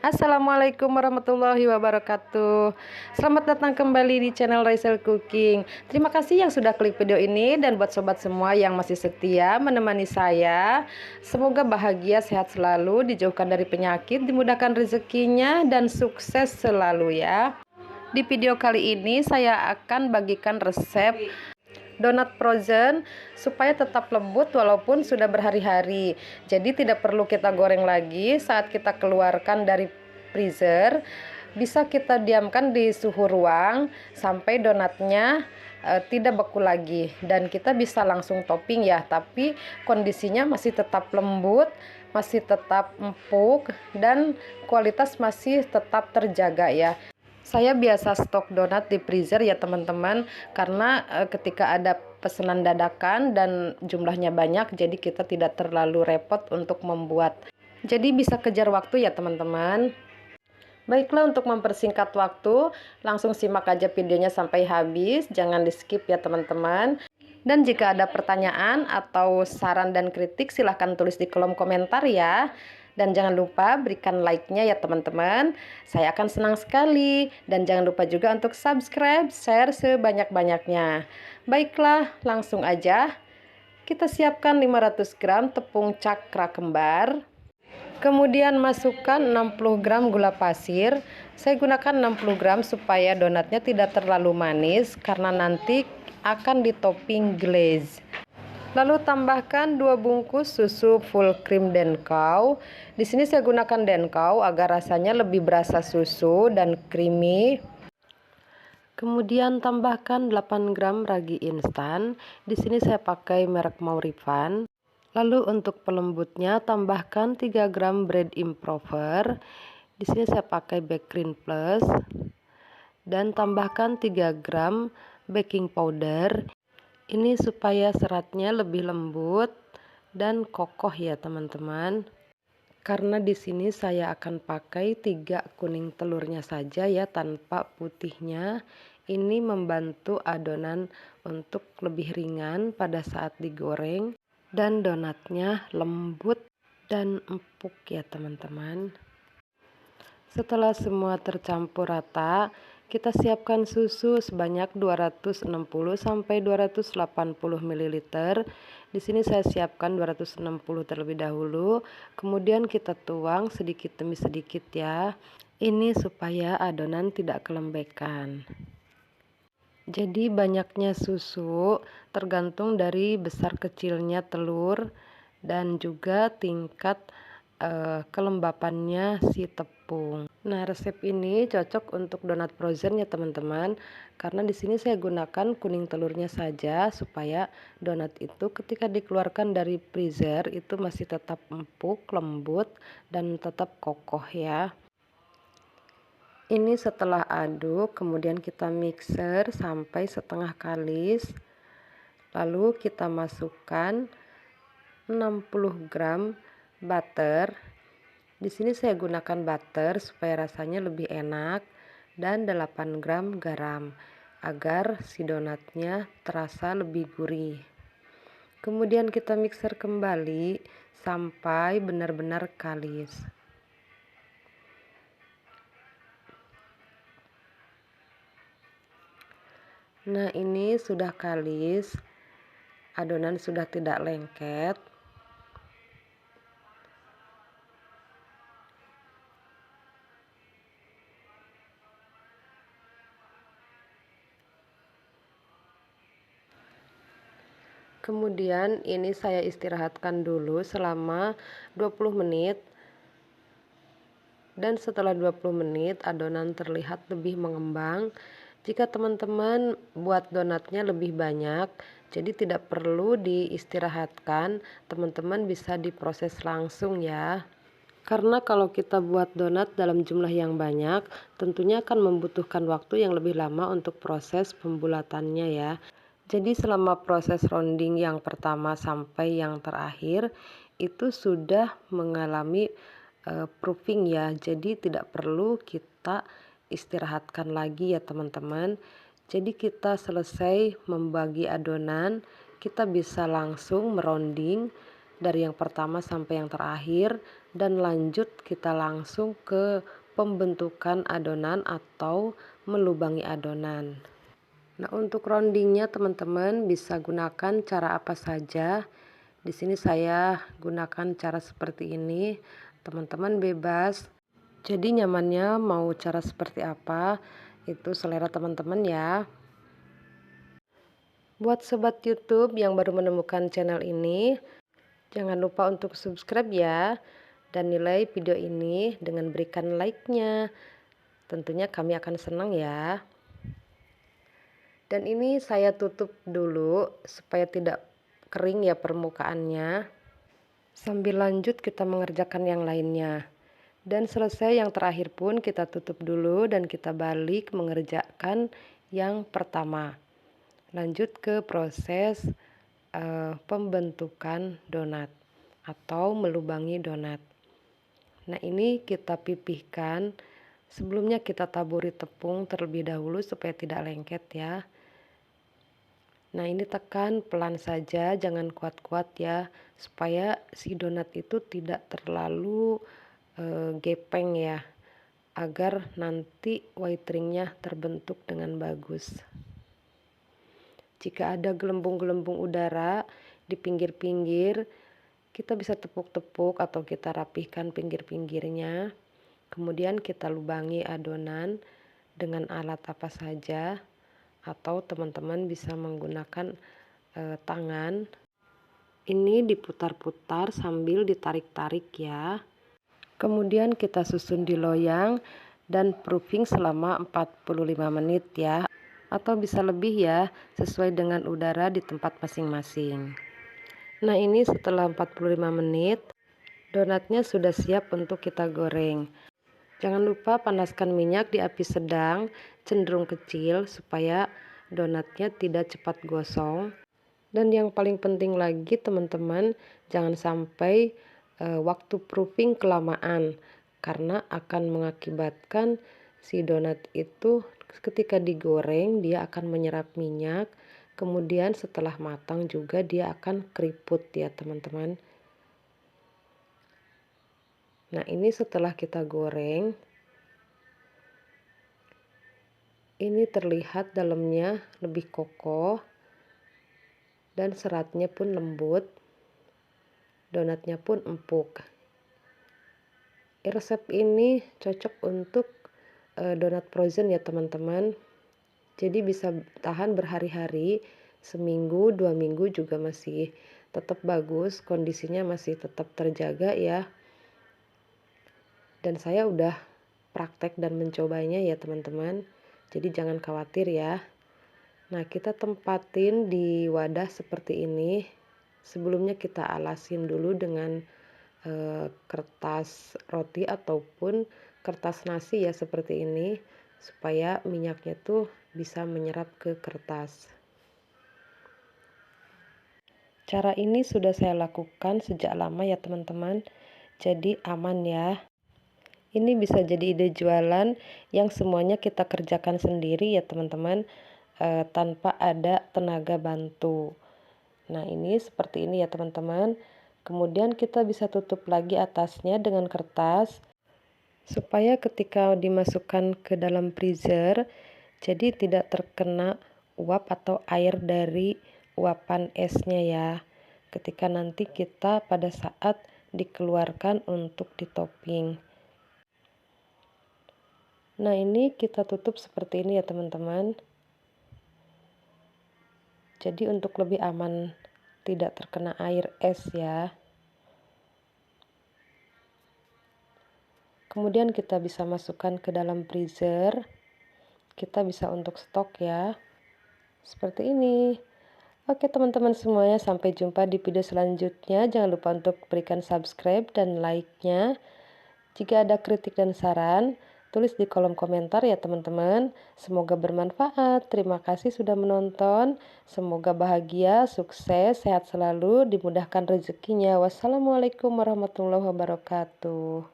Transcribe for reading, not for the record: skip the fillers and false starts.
Assalamualaikum warahmatullahi wabarakatuh. Selamat datang kembali di channel Raisel Cooking. Terima kasih yang sudah klik video ini, dan buat sobat semua yang masih setia menemani saya, semoga bahagia, sehat selalu, dijauhkan dari penyakit, dimudahkan rezekinya, dan sukses selalu ya. Di video kali ini saya akan bagikan resep donat frozen supaya tetap lembut walaupun sudah berhari-hari. Jadi tidak perlu kita goreng lagi saat kita keluarkan dari freezer. Bisa kita diamkan di suhu ruang sampai donatnya tidak beku lagi, dan kita bisa langsung topping ya, tapi kondisinya masih tetap lembut, masih tetap empuk, dan kualitas masih tetap terjaga ya. Saya biasa stok donat di freezer ya teman-teman, karena ketika ada pesanan dadakan dan jumlahnya banyak, jadi kita tidak terlalu repot untuk membuat. Jadi bisa kejar waktu ya teman-teman. Baiklah, untuk mempersingkat waktu, langsung simak aja videonya sampai habis, jangan di skip ya teman-teman. Dan jika ada pertanyaan atau saran dan kritik, silahkan tulis di kolom komentar ya. Dan jangan lupa berikan like-nya ya teman-teman. Saya akan senang sekali. Dan jangan lupa juga untuk subscribe, share sebanyak-banyaknya. Baiklah, langsung aja. Kita siapkan 500 gram tepung cakra kembar. Kemudian masukkan 60 gram gula pasir. Saya gunakan 60 gram supaya donatnya tidak terlalu manis, karena nanti akan ditopping glaze. Lalu tambahkan 2 bungkus susu full cream Denkow. Di sini saya gunakan Denkow agar rasanya lebih berasa susu dan creamy. Kemudian tambahkan 8 gram ragi instan. Di sini saya pakai merek Maurifan. Lalu untuk pelembutnya tambahkan 3 gram bread improver. Di sini saya pakai Bakerin Plus. Dan tambahkan 3 gram baking powder. Ini supaya seratnya lebih lembut dan kokoh ya teman-teman. Karena di sini saya akan pakai 3 kuning telurnya saja ya, tanpa putihnya. Ini membantu adonan untuk lebih ringan pada saat digoreng, dan donatnya lembut dan empuk ya teman-teman. Setelah semua tercampur rata, kita siapkan susu sebanyak 260 sampai 280 ml. Di sini saya siapkan 260 terlebih dahulu, kemudian kita tuang sedikit demi sedikit ya. Ini supaya adonan tidak kelembekan. Jadi banyaknya susu tergantung dari besar kecilnya telur dan juga tingkat kelembapannya si tepung. Nah, resep ini cocok untuk donat frozen ya teman-teman, karena di sini saya gunakan kuning telurnya saja supaya donat itu ketika dikeluarkan dari freezer itu masih tetap empuk, lembut, dan tetap kokoh ya. Ini setelah aduk, kemudian kita mixer sampai setengah kalis. Lalu kita masukkan 60 gram butter. Di sini saya gunakan butter supaya rasanya lebih enak, dan 8 gram garam agar si donatnya terasa lebih gurih. Kemudian kita mixer kembali sampai benar-benar kalis. Nah, ini sudah kalis, adonan sudah tidak lengket. Kemudian ini saya istirahatkan dulu selama 20 menit. Dan setelah 20 menit adonan terlihat lebih mengembang. Jika teman-teman buat donatnya lebih banyak, jadi tidak perlu diistirahatkan, teman-teman bisa diproses langsung ya. Karena kalau kita buat donat dalam jumlah yang banyak, tentunya akan membutuhkan waktu yang lebih lama untuk proses pembulatannya ya. Jadi selama proses rounding yang pertama sampai yang terakhir itu sudah mengalami proofing ya. Jadi tidak perlu kita istirahatkan lagi ya teman-teman. Jadi kita selesai membagi adonan, kita bisa langsung merounding dari yang pertama sampai yang terakhir dan lanjut kita langsung ke pembentukan adonan atau melubangi adonan. Nah, untuk roundingnya teman-teman bisa gunakan cara apa saja. Di sini saya gunakan cara seperti ini. Teman-teman bebas. Jadi nyamannya mau cara seperti apa, itu selera teman-teman ya. Buat sobat YouTube yang baru menemukan channel ini, jangan lupa untuk subscribe ya. Dan nilai video ini dengan berikan like-nya. Tentunya kami akan senang ya. Dan ini saya tutup dulu supaya tidak kering ya permukaannya. Sambil lanjut kita mengerjakan yang lainnya. Dan selesai yang terakhir pun kita tutup dulu dan kita balik mengerjakan yang pertama. Lanjut ke proses pembentukan donat atau melubangi donat. Nah, ini kita pipihkan. Sebelumnya kita taburi tepung terlebih dahulu supaya tidak lengket ya. Nah, ini tekan pelan saja, jangan kuat-kuat ya, supaya si donat itu tidak terlalu gepeng ya, agar nanti white ringnya terbentuk dengan bagus. Jika ada gelembung-gelembung udara di pinggir-pinggir, kita bisa tepuk-tepuk atau kita rapihkan pinggir-pinggirnya. Kemudian kita lubangi adonan dengan alat apa saja, atau teman-teman bisa menggunakan tangan. Ini diputar-putar sambil ditarik-tarik ya. Kemudian kita susun di loyang dan proofing selama 45 menit ya, atau bisa lebih ya, sesuai dengan udara di tempat masing-masing. Nah, ini setelah 45 menit, donatnya sudah siap untuk kita goreng. Jangan lupa panaskan minyak di api sedang, cenderung kecil, supaya donatnya tidak cepat gosong. Dan yang paling penting lagi teman-teman, jangan sampai waktu proofing kelamaan, karena akan mengakibatkan si donat itu ketika digoreng dia akan menyerap minyak. Kemudian setelah matang juga dia akan keriput ya teman-teman. Nah, ini setelah kita goreng, ini terlihat dalamnya lebih kokoh dan seratnya pun lembut, donatnya pun empuk. Resep ini cocok untuk donat frozen ya teman-teman. Jadi bisa tahan berhari-hari, seminggu, 2 minggu juga masih tetap bagus, kondisinya masih tetap terjaga ya. Dan saya udah praktek dan mencobanya ya teman-teman. Jadi jangan khawatir ya. Nah, kita tempatin di wadah seperti ini. Sebelumnya kita alasin dulu dengan kertas roti ataupun kertas nasi ya seperti ini, supaya minyaknya tuh bisa menyerap ke kertas. Cara ini sudah saya lakukan sejak lama ya teman-teman, jadi aman ya. Ini bisa jadi ide jualan yang semuanya kita kerjakan sendiri ya teman-teman, tanpa ada tenaga bantu. Nah, ini seperti ini ya teman-teman. Kemudian kita bisa tutup lagi atasnya dengan kertas, supaya ketika dimasukkan ke dalam freezer, jadi tidak terkena uap atau air dari uapan esnya ya, ketika nanti kita pada saat dikeluarkan untuk ditopping. Nah, ini kita tutup seperti ini ya teman-teman. Jadi untuk lebih aman tidak terkena air es ya. Kemudian kita bisa masukkan ke dalam freezer. Kita bisa untuk stok ya. Seperti ini. Oke teman-teman semuanya, sampai jumpa di video selanjutnya. Jangan lupa untuk berikan subscribe dan like-nya. Jika ada kritik dan saran, tulis di kolom komentar ya teman-teman. Semoga bermanfaat. Terima kasih sudah menonton. Semoga bahagia, sukses, sehat selalu, dimudahkan rezekinya. Wassalamualaikum warahmatullahi wabarakatuh.